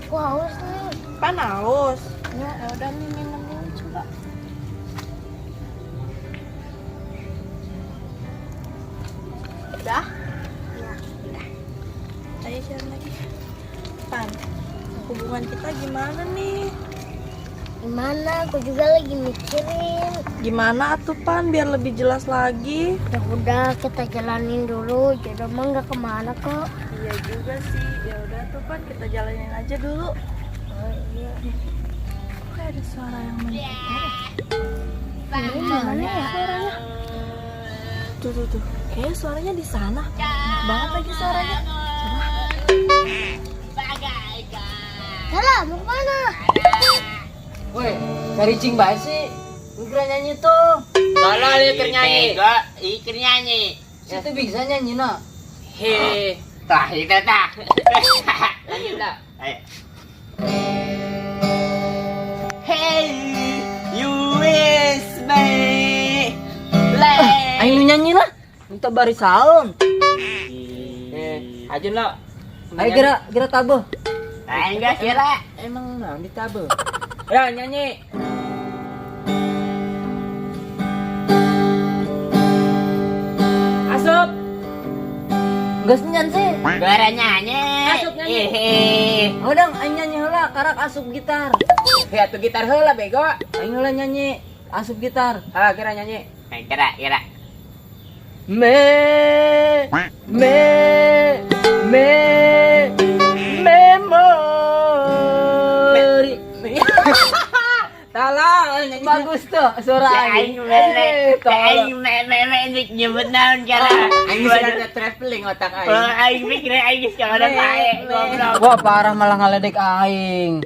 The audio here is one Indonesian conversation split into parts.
Aku haus nih. Pan haus. Ya udah nih minum dulu coba. Udah? Ya. Ayo share lagi. Pan, hubungan kita gimana nih? Gimana? Aku juga lagi mikirin. Gimana atuh Pan biar lebih jelas lagi? Ya udah kita jalanin dulu. Jodoh mah nggak kemana kok. Iya juga sih. Ya udah tuh Pan kita jalanin aja dulu. Oh iya. Kok ada suara yang mendengar? Ini mana ya? Suaranya? Tuh. Kayaknya suaranya di sana. Enak banget lagi suaranya. Coba. Salah, mau kemana? Woi, cari cing bae sih. Udah nyanyi tuh. Tolong ikut nyanyi. Ikut nyanyi. Situ bisa nyanyi nak. He. Tah, itu tah. Lanjut lah. Ayo. Hey, you is me. Ayo lu nyanyi lah. Minta baris saun. Ajun lo. Ayo kira tabuh. Enggak kira. Emang nah ditabuh. Ya nyanyi. Asup. Enggak senyan sih. Gara nyanyi. Asup nyanyi. Hehe. Udah, ayo nyanyi heula karak asup gitar. Ya tuh gitar heula bego. Ayo heula nyanyi asup gitar. Ah, kira nyanyi. Kira. Me memori. Tolong nyanyi. Bagus tuh suara Aing memek nyebut naon kira. Aing sudah traveling otak aing. Aing mikir aing geus ka mana bae goblok. Wah parah malah ngaledek aing.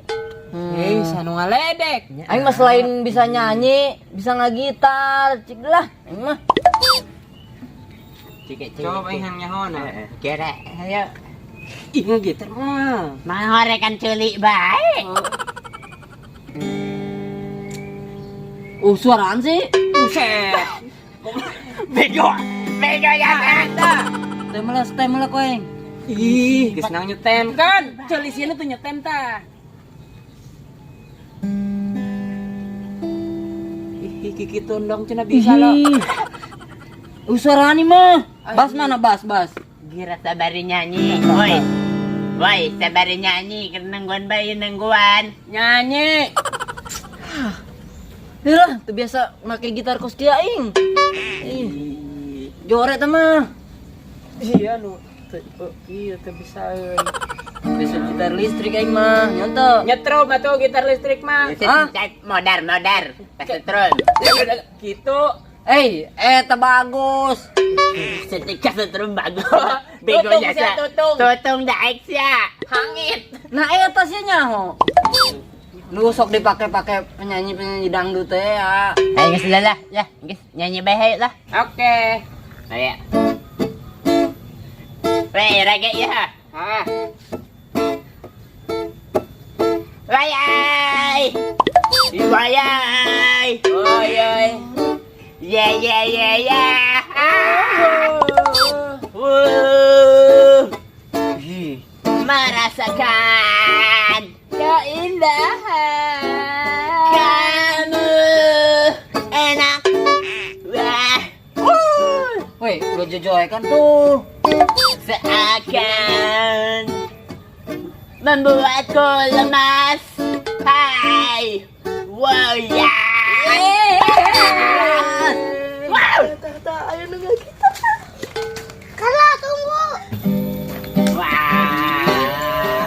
Sanu ngaledek. Aing mah selain bisa nyanyi, bisa ngagitar, cik lah. Aing mah. Coba aing hang nyahoan. Kira ayo. Ih ngagitar mah. Mangorekan culik bae. Suaraan sih. Buset. Bego ya eta. Temela koeng. Ih, geus nang nyetem kan? Culik sieun tuh nyetem tah. Ih, kiki tundong cenah bisa lo. Suaraan ini mah. Bas mana bas? Gira sabari nyanyi. Woi, sabari nyanyi kenengguan bayi nengguan. Nyanyi. Lah, tuh biasa make gitar kos dia aing. Joret mah. Iya nu. Iya teu bisa euy. Bisa gitar listrik aing mah, nyonto. Nyetrum atuh gitar listrik mah. Hah? Modar. Kesetrum. Gitu. Eta bagus. Setika setrum bagus. Bego jasa. Tutung daek sia. Hangit. Nah, eta sia nyaho. Lu sok dipake-pake penyanyi dangdut teh ya. Ayo geus lah. Ya, geus nyanyi bae lah. Oke. Ayo. Raga ya. Ah. Wayai. Oyoi. Ya. Merasakan keindahan kamu enak. Wah. Woi, udah jojoy kan tuh. Seakan membuatku lemas. Hai. Wow ya. Wow. Ayo nengah kita. Kalah, tunggu. Wah.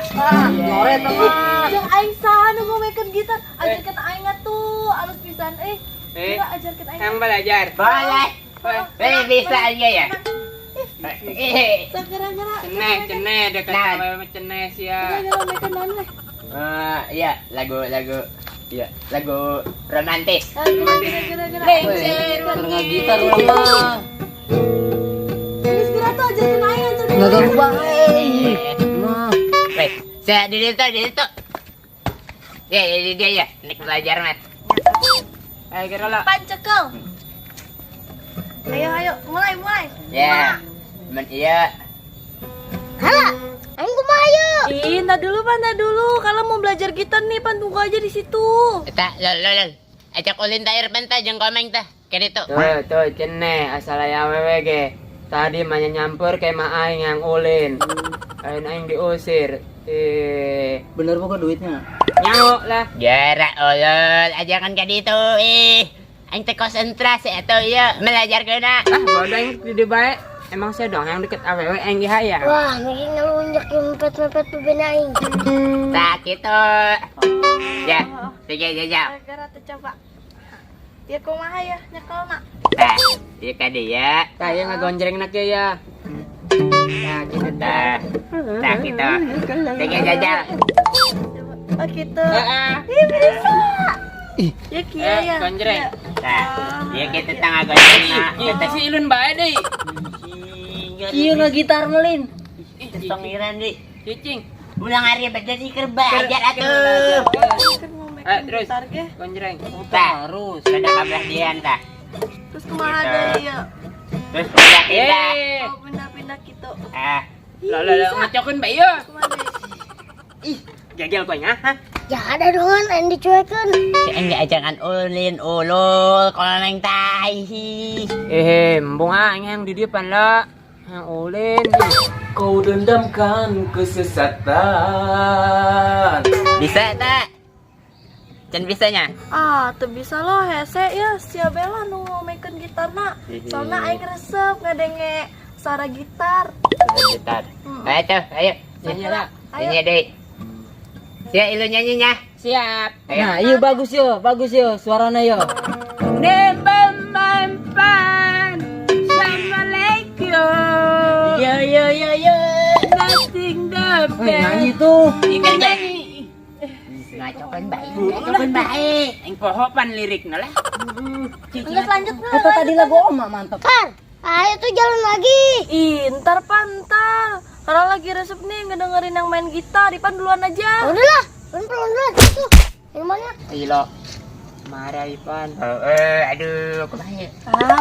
Joret mah. Yang aing sana mau main gitar. Ajarkan aing tuh alus pisan. Kira ajarkan aing. Yang belajar. Boleh. Bisa aja ya. Gara-gara. Ceneh dekat sama ceneh sia. Gara-gara main mana? Iya, lagu romantis. Gara-gara. Karena gitar mah. Istirahat tuh ajarkan aing. Enggak ganggu bae. Mah. Weh, saya di situ. Ya, nek belajar, Mat. Ayo kira lo. Pancekel. Ayo, mulai. Ya. Iya. Kalah. Aing kumaha yuk. Ntar dulu Pan, ntar dulu. Kalau mau belajar gitar nih Pan, tunggu aja di situ. Tak, lol. Ajak ulin ta Irfan ta jeung komeng ta. Kedito. Tuh, cene asal aya awewe ge. Tadi manya nyampur ke mak aing yang ulin. Aing diusir. Bener pokok duitnya. Nyawa lah. Jarak olol, ajakan kedito Aing teh konsentrasi atau ya belajar kena. Bodoh aing di bae. Emang saya dong yang deket awewe aing gihaya. Wah, mungkin ngelunjak yang mepet-mepet bebenaing. Tak gitu. Ya, tiga jajal. Gara tuh coba. Dia kumaha ya, nyekelna. Tak, dia kade ya. Kayak ngagonjreng nak ya. Nah, gitu tak. Tak gitu. Tiga jajal. Oh gitu. Ih, bisa. Ya kia ya. Gonjreng. Tak, dia kita tengah gonceng nak. Kita si ilun bae deui. Iya nggak gitar melin. Pangeran deh. Cicing. Ulang hari berdiri kerbajar atuh. Kan mau make Terus gitar ge. gonjreng. Tak, harus. Sudah kabeh dian tak. Terus kumaha deui ya? Terus pindah kita. Oh, pindah-pindah gitu. Lah ngacokeun bae ya. Kumaha deui? Ih, gagal koy ha. Ya ada dongan yang dicuekin. Si enggak ajangan ulin ulul kalau neng tai. Embung aing yang di depan lah. Yang ulin. Kau dendamkan kesesatan. Bisa tak? Can bisanya? Tuh bisa lo hese ya sia bela nu maikeun gitarna. Soalnya aing resep ngadenge suara gitar. Sudah gitar. Ayo tuh, ayo. Nyanyi lah. Nyanyi deh. Sia ilu nyanyinya. Siap. Ayo. Nah, iya bagus yo suaranya yo. Nembang mampan. Assalamualaikum. Yo. Nothing the nyanyi tuh. Ikan nyanyi. Ngacokan baik. Yang pohopan liriknya lah. Lanjut. Itu tadi lagu Oma mantap. Pan, ayo tuh jalan lagi. Ntar pantal. Karena lagi resep nih ngedengerin yang main gitar. Ipan duluan aja. Udahlah, pelan-pelan tuh. Yang mana? Ilo. Marah Ipan. Aduh, kebaya.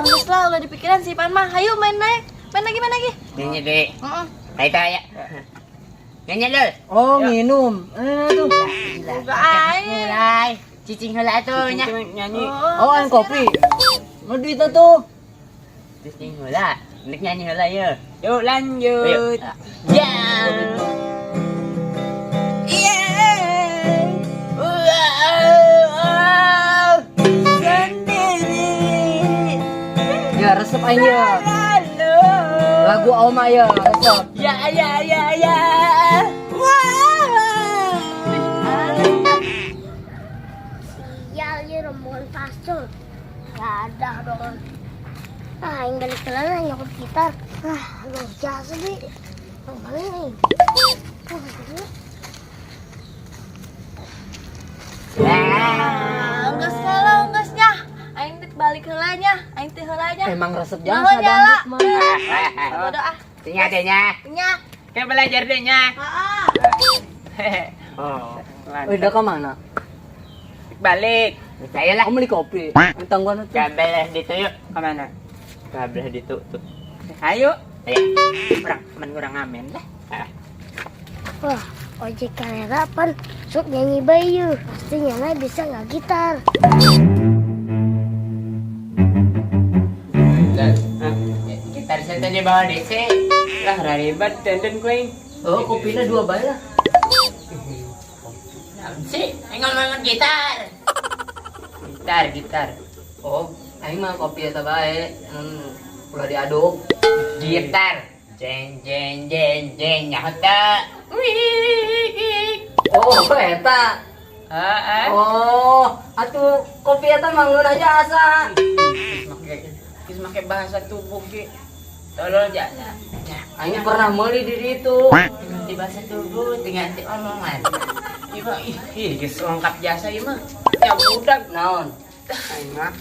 Geus lah udah dipikiran si Ipan mah. Ayo main naik. Main lagi. Nyanyi deh. Ayo ya. Nyanyi dulu. Oh, minum. Tuh. Buka air. Mulai. Cicing heula atuh nya. Nyanyi. Oh, yang kopi. Mau duit tuh. Cicing heula. Nek nyanyi heula ya. Yuk lanjut. Ya. Ya resep aja ya. Lagu Oma ya resep. Ya. Ya rombongan pastor. Gak ada dong. Yang balik ke lana nyokot gitar. Lu jasa deh. Yang mana nih? Geusnya. Aing teh balik heulanya. Emang resep Mau jasa jala. dangdut mah. Bodo ah. Tinggal deh nya. Nya. Kayak belajar deh nya. Oh. Udah ke mana? Balik. Saya lah. Kamu beli kopi. Utang gua tuh. Kabel di tuh yuk. Ke mana? Kabel di tuh. Ayo. Ayo. Kurang ngamen dah. Wah, ojek kalerapan. Sok nyanyi bayu. Pastinya lah bisa nggak gitar. Gitar saya tadi bawa DC. Lah raribat dan kuing. Oh, kopinya 2 bae lah. Si, ngomongin gitar. Gitar. Oh, aing mah kopi eta bae. Udah diaduk. Gitar. Jeng nyata. Oh, eta. Oh, atuh kopi eta manggun aja asa. Kis make bahasa tubuh ge. Tolong ya. Aing pernah meuli di ditu. Di bahasa tubuh dengan di omongan. Geus lengkap jasa ieu mah. Ya budak naon. Aing mah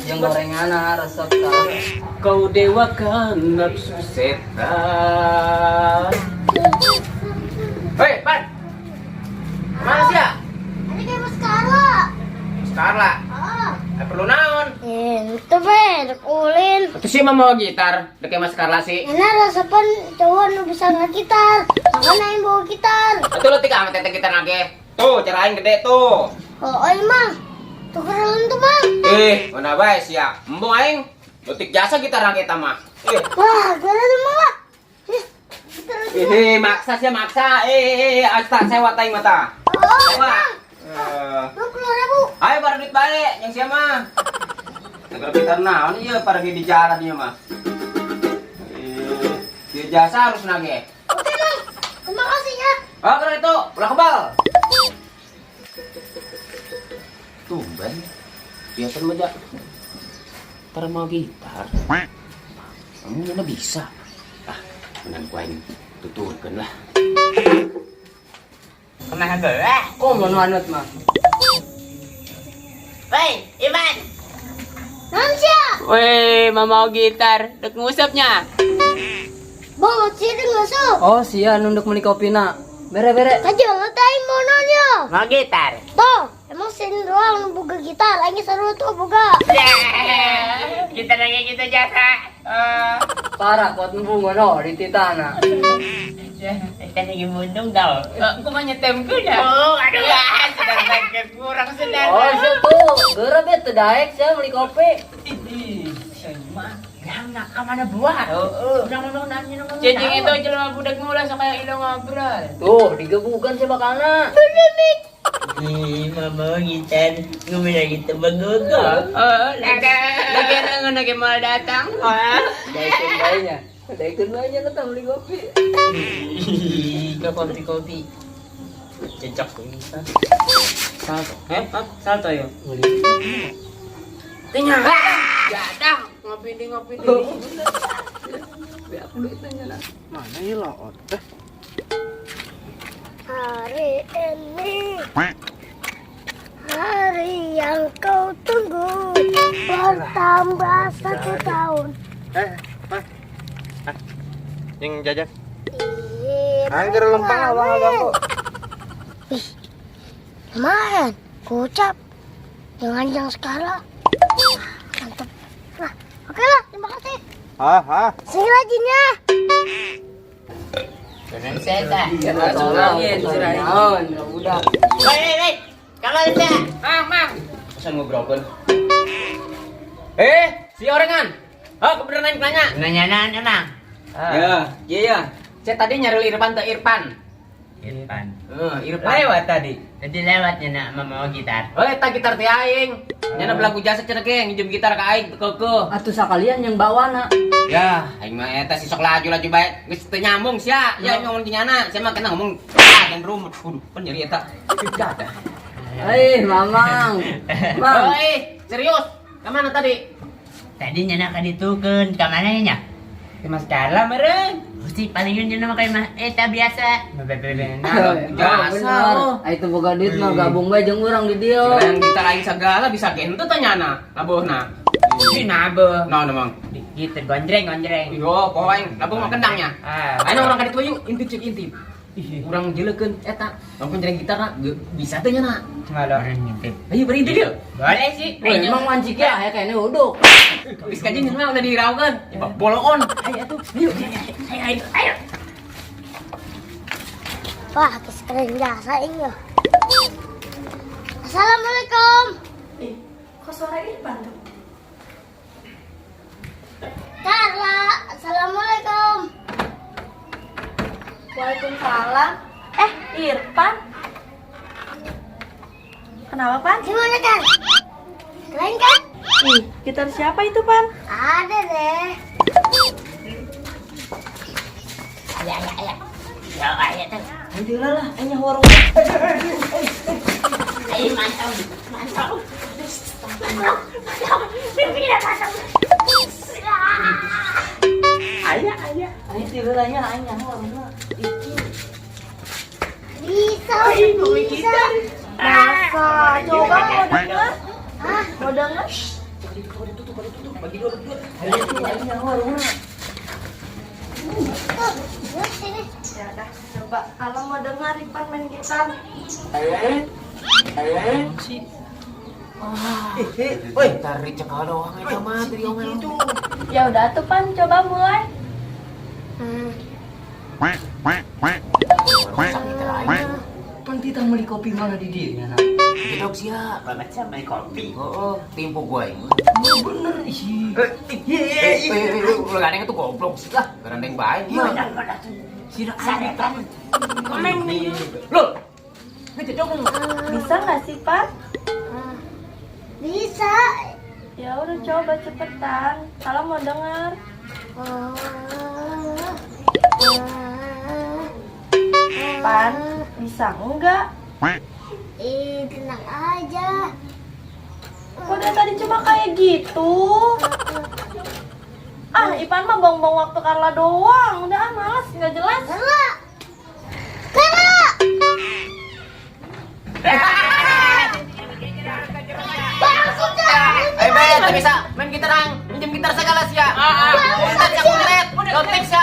yang gorengan resep ta. Kau dewakan nafsu setan. Hei, Pan. Mana sih ya? Ini kayak Mascara. Skarla. Perlu naon? Itu be, ulin. Terus sih mau gitar, deket Mas Carla sih. Enak resepan cowok nu bisa ngegitar. Makanya yang bawa gitar. Itu lo tiga sama tete gitar nage. Tuh, cerain gede tuh. Oh, emang. Tukeran tuh, Bang. Mana baik sih ya. Embung aing, lutik jasa gitar nage mah. Wah, gara tuh mah. Maksa sih maksa. Asta sewa taing mata. Oh, Sewa. 20.000. Ayo para duit balik, yang siapa? Negara gitar naon ieu para di jalan ieu mah. Dia jasa harus nage. Oke, Bang. Terima kasih ya. Oh, keren itu, ulah kebal. Tumben. Biasa aja. Ntar mau gitar. Kamu mana bisa? Menang kuain tuturkan lah. Kemana gerak? Oh, manut mah. Woi, Iman. Nansya. Weh, mau gitar, dek ngusapnya. Bang, sih ngasup. Oh, sia nunduk meni kopi nak. Bere-bere. Aja ngatain mononnya. Mau gitar? Tuh, emang sini doang nu boga gitar, aing seru tuh boga. Gitar lagi kita jasa. Parah kuat embung ngono di titana. Kita lagi mundung tau. Aku mah nyetem ku dah. Oh, aduh. Sedang sakit kurang sedang. Oh, situ. Geura bet teu daek sia beli kopi. Yang kemana buah? Cacing itu jelema budak mula sakaya ilo ngobrol. Tuh, digebukan sia bakana. Ih, mama gitar. Ngomong lagi tebagogo. Lagi mau datang. Daekeun bae nya. Daekeun bae nya datang beli kopi. Ke kopi. Cocok ini. Salto. Salto yo. Beli. Tanya. Ya dah, ngopi di. Biar duitnya lah. Mana ieu laot teh? Hari ini hari yang kau tunggu bertambah 1 tahun. Yang jajan. Ayo ke lempang abang-abang. Ih, lumayan. Gocap. Jangan yang sekarang. Mantap. Nah, oke lah. Terima kasih. Sini lagi ya. Jangan seta. Naon, udah. Woi. Kalau ada. Mang. Pesan ngobrolkeun. Si orangan. Kebenaran nanya. Nanya emang. Iya. Saya tadi nyari Irfan ke Irfan. Irfan. Irfan. Lewat tadi. Jadi lewatnya nak mau gitar. Tak gitar teh aing. Nyana belagu jasa cenah ge nginjem gitar ka aing keukeuk. Atuh sakalian yang bawana. Ya, aing mah eta si sok laju bae. Geus teu nyambung sia. Ya ngomong di nyana, saya mah kena ngomong yang rumut. Waduh, kan nyeri eta. Dadah. Mamang. Mang. Serius. Ka mana tadi? Tadi nyana ka ditukeun ka mana nya? Ke Mas Carla meureun. Mesti paling yun nama kayak mah eta biasa. Jasa. Itu boga duit mah gabung bae jeung urang di dieu. Sekarang gitar aing sagala bisa genteu teh nyana. Nabuhna. Di nabuh. Naon emang? Gitu gondreng. Yo, poho aing nabuh mah kendangnya. Ayeuna urang ka ditu yuk intip. Urang jeulekeun eta. Lamun jreng gitarna bisa teh nyana. Orang ngintip. Ayo beri ide dia. Boleh sih. Emang mancik ya aya kene uduk. Geus kajeng mah udah diraukeun. Bolokon. Ayo atuh. Ayo. Wah, keren jasa ini. Assalamualaikum. Kok suara Irfan tuh? Carla, assalamualaikum. Waalaikumsalam. Irfan. Kenapa, Pan? Gimana kan? Keren kan? Ih, gitar siapa itu, Pan? Ada deh. Ya, ayo tuh. Ayo lah, anya warung. Ayo mantap. Ayo tirulanya anya warung. Bisa. Masa? Coba mau denger? Hah? Mau denger? Anya warung. Sini. Ya dah, coba. Kalau mau denger Irfan main gitar. Woi, tarik cekal doang aja mah tadi omel. Ya udah tuh Pan, coba mulai. Pentitang beli kopi mana di dia nak? Hidup sia. Macam main kopi. Oh, timpu gue. Bener sih. Lu gandeng itu goblok sih lah. Gandeng baik. Sira sadar. Komeng nih. Lu. Ngece dong. Bisa nggak sih Pan? Bisa. Ya udah coba cepetan. Kalau mau dengar. Pan, bisa enggak? Tenang aja. Kok dari tadi cuma kayak gitu? Ah, Ipan mah buang-buang waktu Carla doang. Udah males, nggak jelas. Karla. Karla. Ayo, Bet, bisa main gitar, minjem gitar segala sih ya. Ustaz, aku ngeliat, kontek ya.